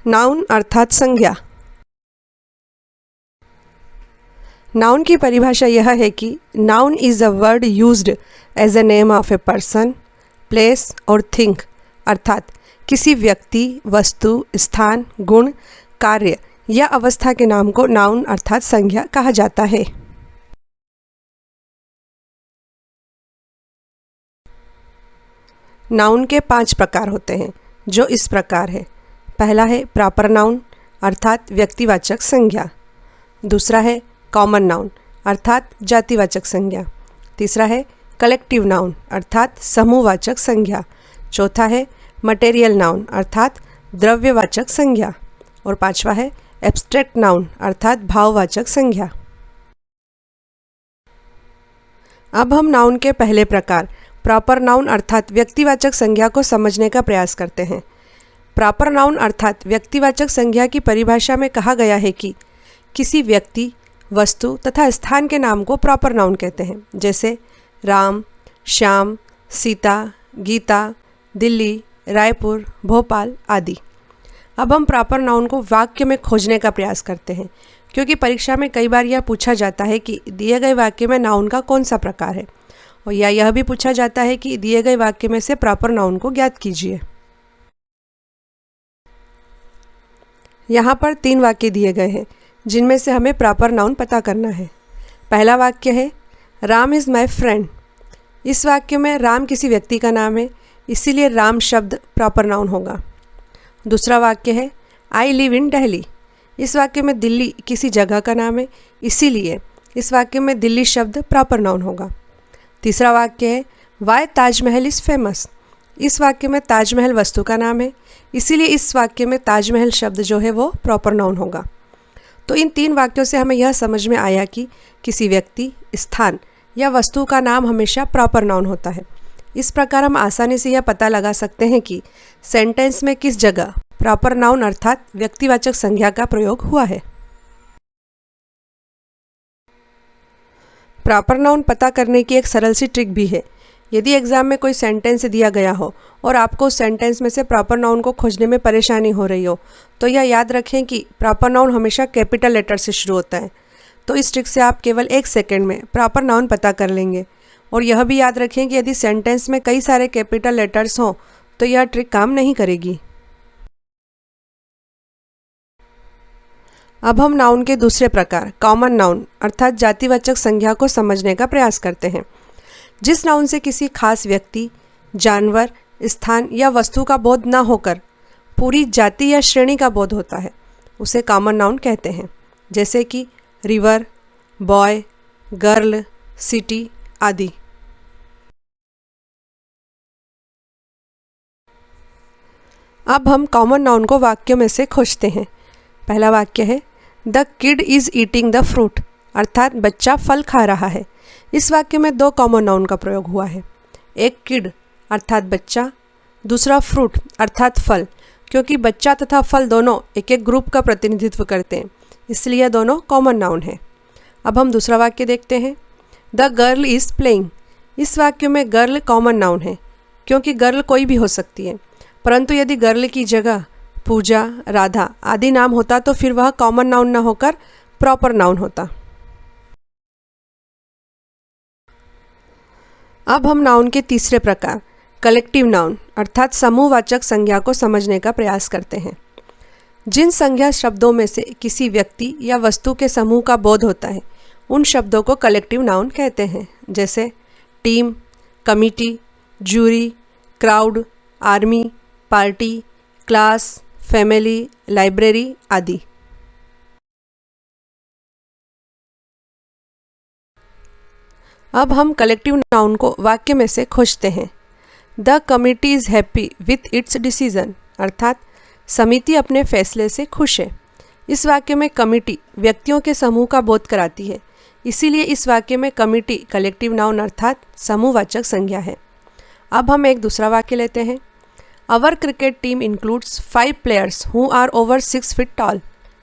Noun अर्थात संज्ञा। Noun की परिभाषा यह है कि noun is a word used as a name of a person, place और थिंग, अर्थात किसी व्यक्ति, वस्तु, स्थान, गुण, कार्य या अवस्था के नाम को नाउन अर्थात संज्ञा कहा जाता है। नाउन के 5 प्रकार होते हैं, जो इस प्रकार है। पहला है प्रॉपर नाउन अर्थात व्यक्तिवाचक संज्ञा। दूसरा है कॉमन नाउन अर्थात जातिवाचक संज्ञा। तीसरा है कलेक्टिव नाउन अर्थात समूहवाचक संज्ञा। चौथा है मटेरियल नाउन अर्थात द्रव्यवाचक संज्ञा। और पांचवा है एब्स्ट्रैक्ट नाउन अर्थात भाववाचक संज्ञा। अब हम नाउन के पहले प्रकार प्रॉपर नाउन अर्थात व्यक्तिवाचक संज्ञा को समझने का प्रयास करते हैं। प्रॉपर नाउन अर्थात व्यक्तिवाचक संज्ञा की परिभाषा में कहा गया है कि किसी व्यक्ति, वस्तु तथा स्थान के नाम को प्रॉपर नाउन कहते हैं, जैसे राम, श्याम, सीता, गीता, दिल्ली, रायपुर, भोपाल आदि। अब हम प्रॉपर नाउन को वाक्य में खोजने का प्रयास करते हैं, क्योंकि परीक्षा में कई बार यह पूछा जाता है कि दिए गए वाक्य में नाउन का कौन सा प्रकार है, और या यह भी पूछा जाता है कि दिए गए वाक्य में से प्रॉपर नाउन को ज्ञात कीजिए। यहाँ पर 3 वाक्य दिए गए हैं, जिनमें से हमें प्रॉपर नाउन पता करना है। पहला वाक्य है राम इज़ माई फ्रेंड। इस वाक्य में राम किसी व्यक्ति का नाम है, इसीलिए राम शब्द प्रॉपर नाउन होगा। दूसरा वाक्य है आई लिव इन दिल्ली। इस वाक्य में दिल्ली किसी जगह का नाम है, इसीलिए इस वाक्य में दिल्ली शब्द प्रॉपर नाउन होगा। तीसरा वाक्य है वाई ताजमहल इज़ फेमस। इस वाक्य में ताजमहल वस्तु का नाम है, इसीलिए इस वाक्य में ताजमहल शब्द जो है वो प्रॉपर नाउन होगा। तो इन 3 वाक्यों से हमें यह समझ में आया कि किसी व्यक्ति, स्थान या वस्तु का नाम हमेशा प्रॉपर नाउन होता है। इस प्रकार हम आसानी से यह पता लगा सकते हैं कि सेंटेंस में किस जगह प्रॉपर नाउन अर्थात व्यक्तिवाचक संज्ञा का प्रयोग हुआ है। प्रॉपर नाउन पता करने की एक सरल सी ट्रिक भी है। यदि एग्जाम में कोई सेंटेंस दिया गया हो और आपको उस सेंटेंस में से प्रॉपर नाउन को खोजने में परेशानी हो रही हो, तो यह याद रखें कि प्रॉपर नाउन हमेशा कैपिटल लेटर से शुरू होता है। तो इस ट्रिक से आप केवल 1 सेकेंड में प्रॉपर नाउन पता कर लेंगे। और यह भी याद रखें कि यदि सेंटेंस में कई सारे कैपिटल लेटर्स हों तो यह ट्रिक काम नहीं करेगी। अब हम नाउन के दूसरे प्रकार कॉमन नाउन अर्थात जातिवाचक संज्ञा को समझने का प्रयास करते हैं। जिस नाउन से किसी खास व्यक्ति, जानवर, स्थान या वस्तु का बोध न होकर पूरी जाति या श्रेणी का बोध होता है, उसे कॉमन नाउन कहते हैं, जैसे कि रिवर, बॉय, गर्ल, सिटी आदि। अब हम कॉमन नाउन को वाक्यों में से खोजते हैं। पहला वाक्य है the kid is eating the fruit अर्थात बच्चा फल खा रहा है। इस वाक्य में 2 कॉमन नाउन का प्रयोग हुआ है, एक किड अर्थात बच्चा, दूसरा फ्रूट अर्थात फल, क्योंकि बच्चा तथा फल दोनों एक एक ग्रुप का प्रतिनिधित्व करते हैं, इसलिए दोनों कॉमन नाउन है। अब हम दूसरा वाक्य देखते हैं द गर्ल इज़ प्लेइंग। इस वाक्य में गर्ल कॉमन नाउन है, क्योंकि गर्ल कोई भी हो सकती है, परंतु यदि गर्ल की जगह पूजा, राधा आदि नाम होता तो फिर वह कॉमन नाउन न होकर प्रॉपर नाउन होता। अब हम नाउन के तीसरे प्रकार कलेक्टिव नाउन अर्थात समूहवाचक संज्ञा को समझने का प्रयास करते हैं। जिन संज्ञा शब्दों में से किसी व्यक्ति या वस्तु के समूह का बोध होता है, उन शब्दों को कलेक्टिव नाउन कहते हैं, जैसे team, committee, jury, crowd, army, party, class, family, library आदि। अब हम कलेक्टिव नाउन को वाक्य में से खोजते हैं। The committee is happy with its decision अर्थात समिति अपने फैसले से खुश है। इस वाक्य में कमिटी व्यक्तियों के समूह का बोध कराती है, इसीलिए इस वाक्य में कमिटी कलेक्टिव नाउन अर्थात समूहवाचक संज्ञा है। अब हम एक दूसरा वाक्य लेते हैं our cricket team includes 5 players who are over 6 feet tall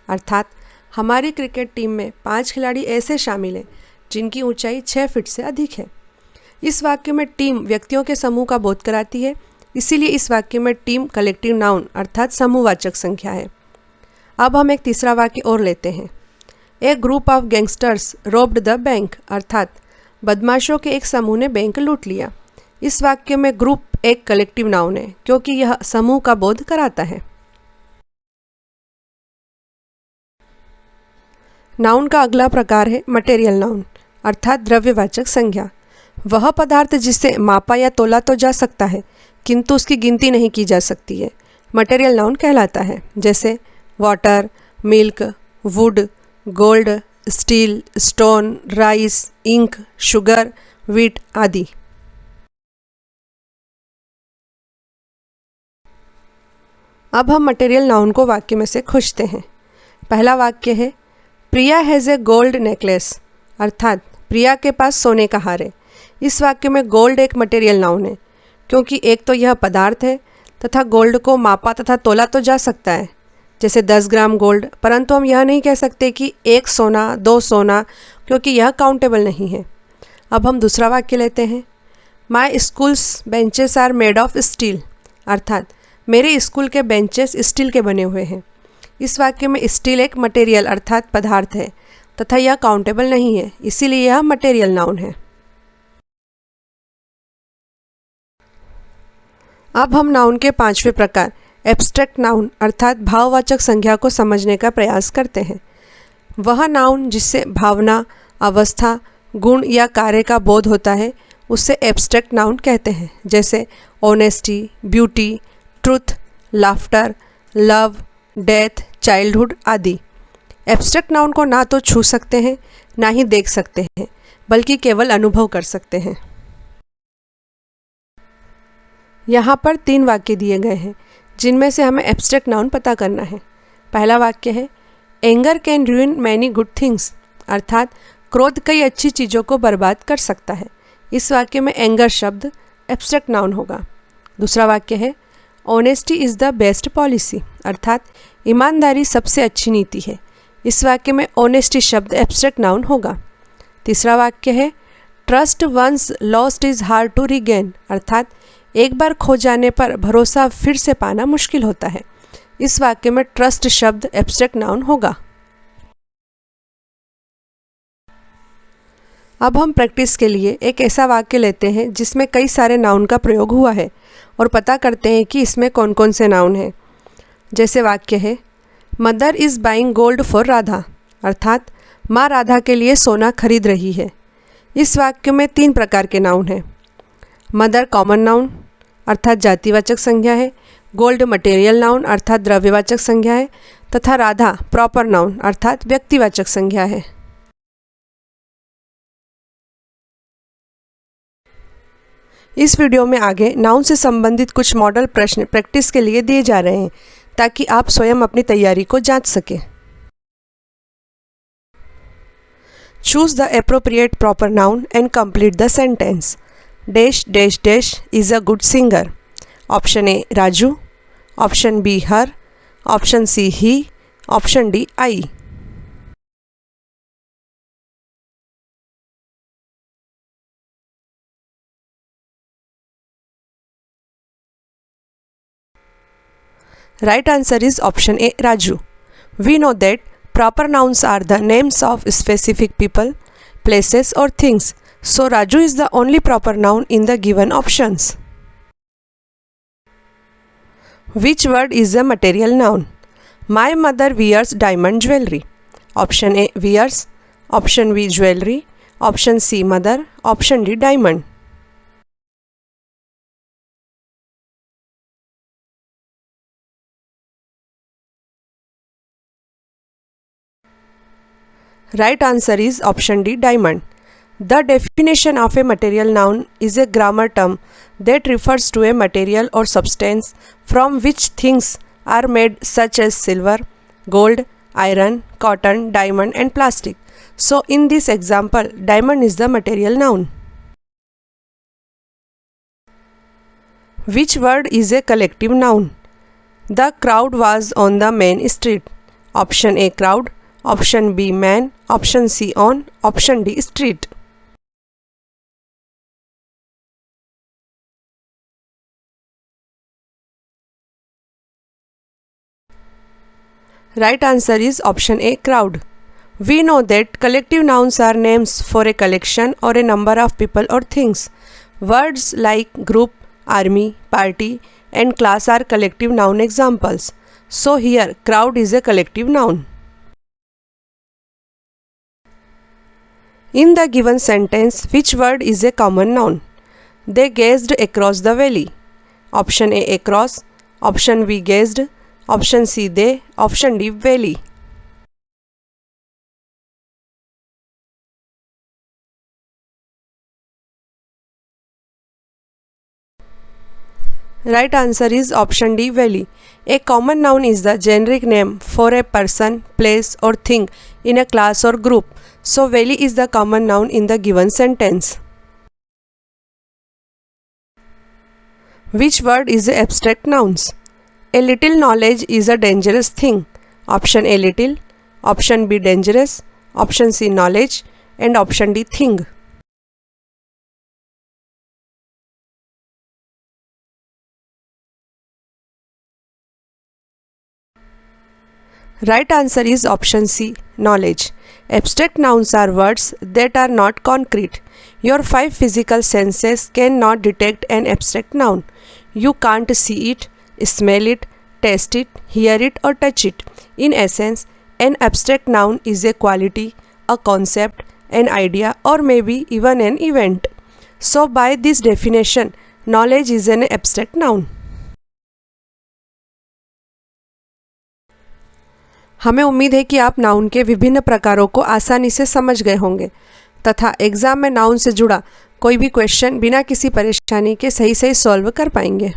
अर्थात हमारी क्रिकेट टीम में 5 खिलाड़ी ऐसे शामिल हैं जिनकी ऊंचाई 6 फीट से अधिक है। इस वाक्य में टीम व्यक्तियों के समूह का बोध कराती है, इसीलिए इस वाक्य में टीम कलेक्टिव नाउन अर्थात समूहवाचक संख्या है। अब हम एक तीसरा वाक्य और लेते हैं। A group of gangsters robbed the bank, अर्थात बदमाशों के एक समूह ने बैंक लूट लिया। इस वाक्य में ग्रुप एक कलेक्टिव नाउन है क्योंकि यह समूह का बोध कराता है। नाउन का अगला प्रकार है मटेरियल नाउन, अर्थात द्रव्यवाचक संज्ञा। वह पदार्थ जिसे मापा या तोला तो जा सकता है किंतु उसकी गिनती नहीं की जा सकती है, मटेरियल नाउन कहलाता है। जैसे water, milk, wood, gold, steel, stone, rice, ink, sugar, wheat आदि। अब हम मटेरियल नाउन को वाक्य में से खोजते हैं। पहला वाक्य है प्रिया हैज़ ए गोल्ड नेकलेस, अर्थात प्रिया के पास सोने का हार है। इस वाक्य में गोल्ड एक मटेरियल नाउन है क्योंकि एक तो यह पदार्थ है तथा गोल्ड को मापा तथा तोला तो जा सकता है, जैसे 10 ग्राम गोल्ड, परंतु हम यह नहीं कह सकते कि 1 सोना 2 सोना, क्योंकि यह काउंटेबल नहीं है। अब हम दूसरा वाक्य लेते हैं। My school's benches are made of steel, अर्थात मेरे स्कूल के बेंचेस स्टील के बने हुए हैं। इस वाक्य में स्टील एक मटेरियल अर्थात पदार्थ है तथा यह काउंटेबल नहीं है, इसीलिए यह मटेरियल नाउन है। अब हम नाउन के पांचवें प्रकार एब्स्ट्रैक्ट नाउन अर्थात भाववाचक संज्ञा को समझने का प्रयास करते हैं। वह नाउन जिससे भावना, अवस्था, गुण या कार्य का बोध होता है उसे एब्स्ट्रैक्ट नाउन कहते हैं। जैसे honesty, beauty, truth, laughter, love, death, childhood आदि। एब्स्ट्रैक्ट नाउन को ना तो छू सकते हैं ना ही देख सकते हैं, बल्कि केवल अनुभव कर सकते हैं। यहाँ पर 3 वाक्य दिए गए हैं जिनमें से हमें एब्स्ट्रैक्ट नाउन पता करना है। पहला वाक्य है anger can रूइन many good things, अर्थात क्रोध कई अच्छी चीज़ों को बर्बाद कर सकता है। इस वाक्य में एंगर शब्द एब्स्ट्रैक्ट नाउन होगा। दूसरा वाक्य है honesty is the best policy, अर्थात ईमानदारी सबसे अच्छी नीति है। इस वाक्य में ऑनेस्टी शब्द एब्स्ट्रैक्ट नाउन होगा। तीसरा वाक्य है trust once lost is hard to regain, अर्थात एक बार खो जाने पर भरोसा फिर से पाना मुश्किल होता है। इस वाक्य में ट्रस्ट शब्द एब्स्ट्रैक्ट नाउन होगा। अब हम प्रैक्टिस के लिए एक ऐसा वाक्य लेते हैं जिसमें कई सारे नाउन का प्रयोग हुआ है और पता करते हैं कि इसमें कौन कौन से नाउन हैं। जैसे वाक्य है mother is buying gold for Radha, अर्थात माँ राधा के लिए सोना खरीद रही है। इस वाक्य में 3 प्रकार के नाउन हैं। मदर कॉमन नाउन अर्थात जातिवाचक संज्ञा है, गोल्ड मटेरियल नाउन अर्थात द्रव्यवाचक संज्ञा है तथा राधा प्रॉपर नाउन अर्थात व्यक्तिवाचक संज्ञा है। इस वीडियो में आगे नाउन से संबंधित कुछ मॉडल प्रश्न प्रैक्टिस के लिए दिए जा रहे हैं ताकि आप स्वयं अपनी तैयारी को जांच सकें। Choose the appropriate proper noun and complete the sentence. Dash dash dash is a good singer. Option A Raju, option B her, option C he, option D I. Right answer is option A, Raju. We know that proper nouns are the names of specific people, places or things. So Raju is the only proper noun in the given options. Which word is a material noun? My mother wears diamond jewelry. Option A, wears. Option B, jewelry. Option C, mother. Option D, diamond. Right answer is option D, diamond. The definition of a material noun is a grammar term that refers to a material or substance from which things are made such as silver, gold, iron, cotton, diamond and plastic. So in this example, diamond is the material noun. Which word is a collective noun? The crowd was on the main street. Option A, crowd. Option B, man. Option C, on. Option D, street. Right answer is option A, crowd. We know that collective nouns are names for a collection or a number of people or things. Words like group, army, party, and class are collective noun examples. So here, crowd is a collective noun. In the given sentence, which word is a common noun? They gazed across the valley. Option A, across. Option B, gazed. Option C, they. Option D, valley. Right answer is option D, valley. A common noun is the generic name for a person, place or thing in a class or group. So valley is the common noun in the given sentence. Which word is the abstract nouns? A little knowledge is a dangerous thing. Option A, little. Option B, dangerous. Option C, knowledge. And option D, thing. Right answer is option C, knowledge. Abstract nouns are words that are not concrete. Your 5 physical senses cannot detect an abstract noun. You can't see it, smell it, taste it, hear it or touch it. In essence, an abstract noun is a quality, a concept, an idea or maybe even an event. So by this definition, knowledge is an abstract noun. हमें उम्मीद है कि आप noun के विभिन्न प्रकारों को आसानी से समझ गए होंगे तथा एग्ज़ाम में नाउन से जुड़ा कोई भी क्वेश्चन बिना किसी परेशानी के सही सॉल्व कर पाएंगे।